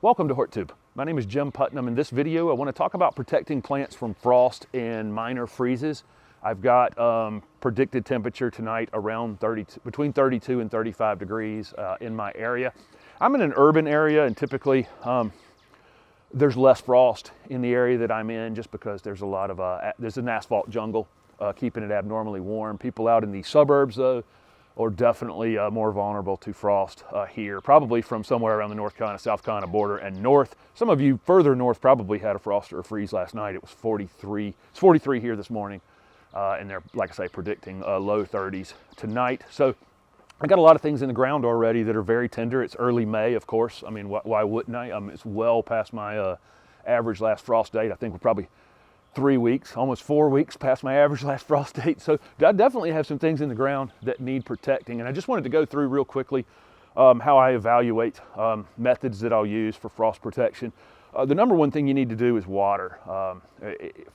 Welcome to HortTube. My name is Jim Putnam. In this video, I want to talk about protecting plants from frost and minor freezes. I've got predicted temperature tonight around between 32 and 35 degrees in my area. I'm in an urban area, and typically there's less frost in the area that I'm in just because there's a lot of, there's an asphalt jungle keeping it abnormally warm. People out in the suburbs, though, are definitely more vulnerable to frost here, probably from somewhere around the North Carolina, South Carolina border and north. Some of you further north probably had a frost or a freeze last night. It was 43. It's 43 here this morning, and they're, like I say, predicting low 30s tonight. So I got a lot of things in the ground already that are very tender. It's early May, of course. I mean, why wouldn't I? It's well past my average last frost date. I think we're probably 3 weeks, almost 4 weeks past my average last frost date. So I definitely have some things in the ground that need protecting. And I just wanted to go through real quickly how I evaluate methods that I'll use for frost protection. The number one thing you need to do is water.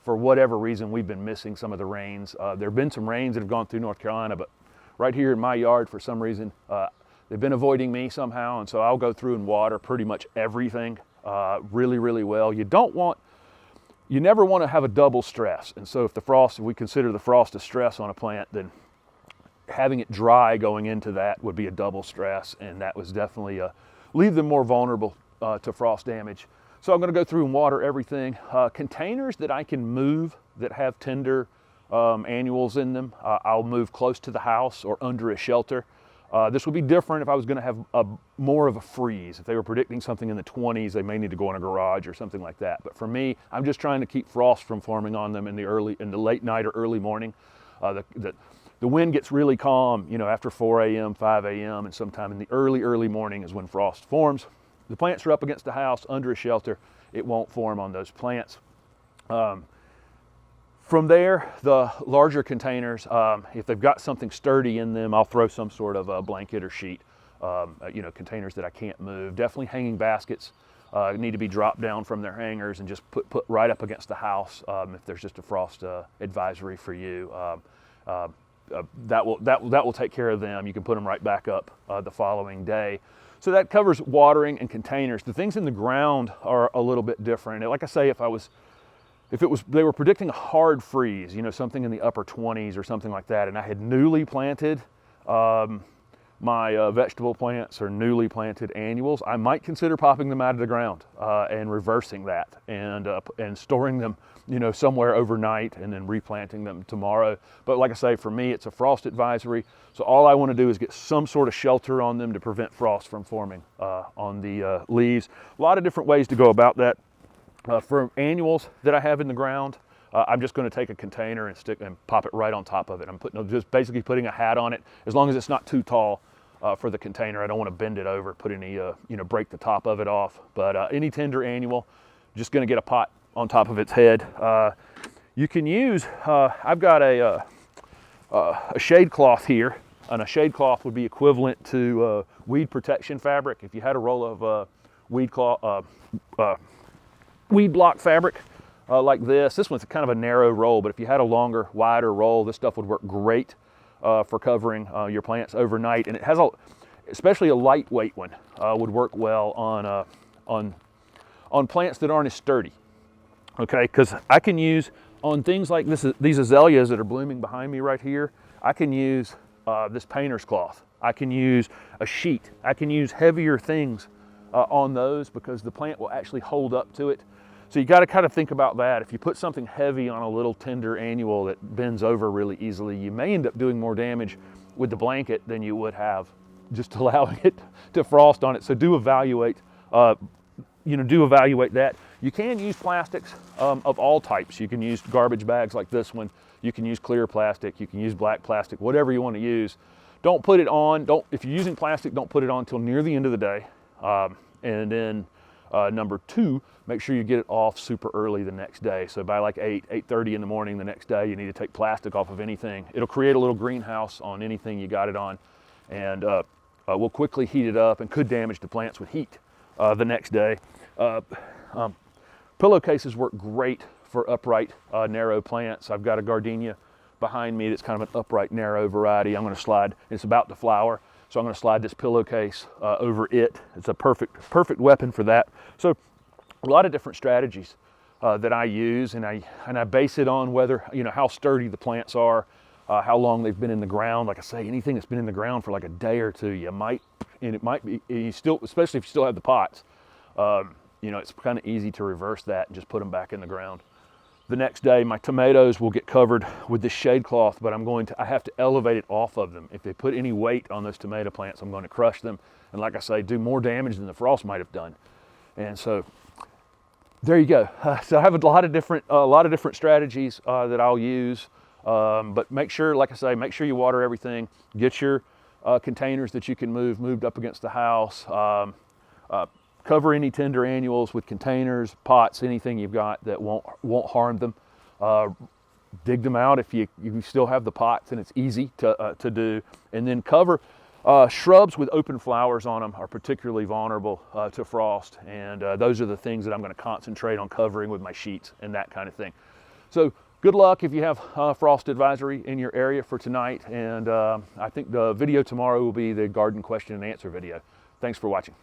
For whatever reason, we've been missing some of the rains. There have been some rains that have gone through North Carolina, but right here in my yard, for some reason, they've been avoiding me somehow. And so I'll go through and water pretty much everything really, really well. You never want to have a double stress. And so if we consider the frost a stress on a plant, then having it dry going into that would be a double stress. And that was definitely leave them more vulnerable to frost damage. So I'm going to go through and water everything. Containers that I can move that have tender annuals in them, I'll move close to the house or under a shelter. This would be different if I was going to have more of a freeze. If they were predicting something in the 20s, they may need to go in a garage or something like that. But for me, I'm just trying to keep frost from forming on them in the late night or early morning. The wind gets really calm, after 4 a.m., 5 a.m., and sometime in the early morning is when frost forms. The plants are up against the house, under a shelter. It won't form on those plants. From there, the larger containers, if they've got something sturdy in them, I'll throw some sort of a blanket or sheet, containers that I can't move. Definitely hanging baskets need to be dropped down from their hangers and just put right up against the house if there's just a frost advisory for you. That will take care of them. You can put them right back up the following day. So that covers watering and containers. The things in the ground are a little bit different. Like I say, they were predicting a hard freeze, something in the upper 20s or something like that, and I had newly planted my vegetable plants or newly planted annuals, I might consider popping them out of the ground and reversing that and storing them, somewhere overnight and then replanting them tomorrow. But like I say, for me, it's a frost advisory, so all I want to do is get some sort of shelter on them to prevent frost from forming on the leaves. A lot of different ways to go about that. For annuals that I have in the ground, I'm just going to take a container and pop it right on top of it. I'm just basically putting a hat on it, as long as it's not too tall for the container. I don't want to bend it over, put any, break the top of it off. But any tender annual, just going to get a pot on top of its head. You can use, I've got a shade cloth here, and a shade cloth would be equivalent to weed protection fabric. If you had a roll of weed block fabric like this one's kind of a narrow roll, but if you had a longer, wider roll, this stuff would work great for covering your plants overnight. And it has especially a lightweight one would work well on plants that aren't as sturdy. Okay, because I can use on things like these azaleas that are blooming behind me right here, I can use this painter's cloth. I can use a sheet. I can use heavier things on those because the plant will actually hold up to it. So you got to kind of think about that. If you put something heavy on a little tender annual that bends over really easily, you may end up doing more damage with the blanket than you would have just allowing it to frost on it. So do evaluate that. You can use plastics of all types. You can use garbage bags like this one. You can use clear plastic. You can use black plastic, whatever you want to use. Don't put it on. If you're using plastic, don't put it on until near the end of the day. And then number two, make sure you get it off super early the next day. So by like 8:30 in the morning the next day, you need to take plastic off of anything. It'll create a little greenhouse on anything you got it on, and will quickly heat it up and could damage the plants with heat the next day. Pillowcases work great for upright, narrow plants. I've got a gardenia behind me that's kind of an upright, narrow variety. I'm going to slide. It's about to flower. So I'm going to slide this pillowcase over it. It's a perfect weapon for that. So a lot of different strategies that I use, and I base it on whether, how sturdy the plants are, how long they've been in the ground. Like I say, anything that's been in the ground for like a day or two, it might be, especially if you still have the pots, it's kind of easy to reverse that and just put them back in the ground. The next day, my tomatoes will get covered with this shade cloth, but I have to elevate it off of them. If they put any weight on those tomato plants, I'm going to crush them. And like I say, do more damage than the frost might have done. And so there you go. So I have a lot of different strategies that I'll use. But make sure, like I say, make sure you water everything. Get your containers that you can moved up against the house. Cover any tender annuals with containers, pots, anything you've got that won't harm them. Dig them out if you still have the pots, and it's easy to do. And then cover shrubs with open flowers on them are particularly vulnerable to frost, and those are the things that I'm going to concentrate on covering with my sheets and that kind of thing. So good luck if you have frost advisory in your area for tonight, and I think the video tomorrow will be the garden question and answer video. Thanks for watching.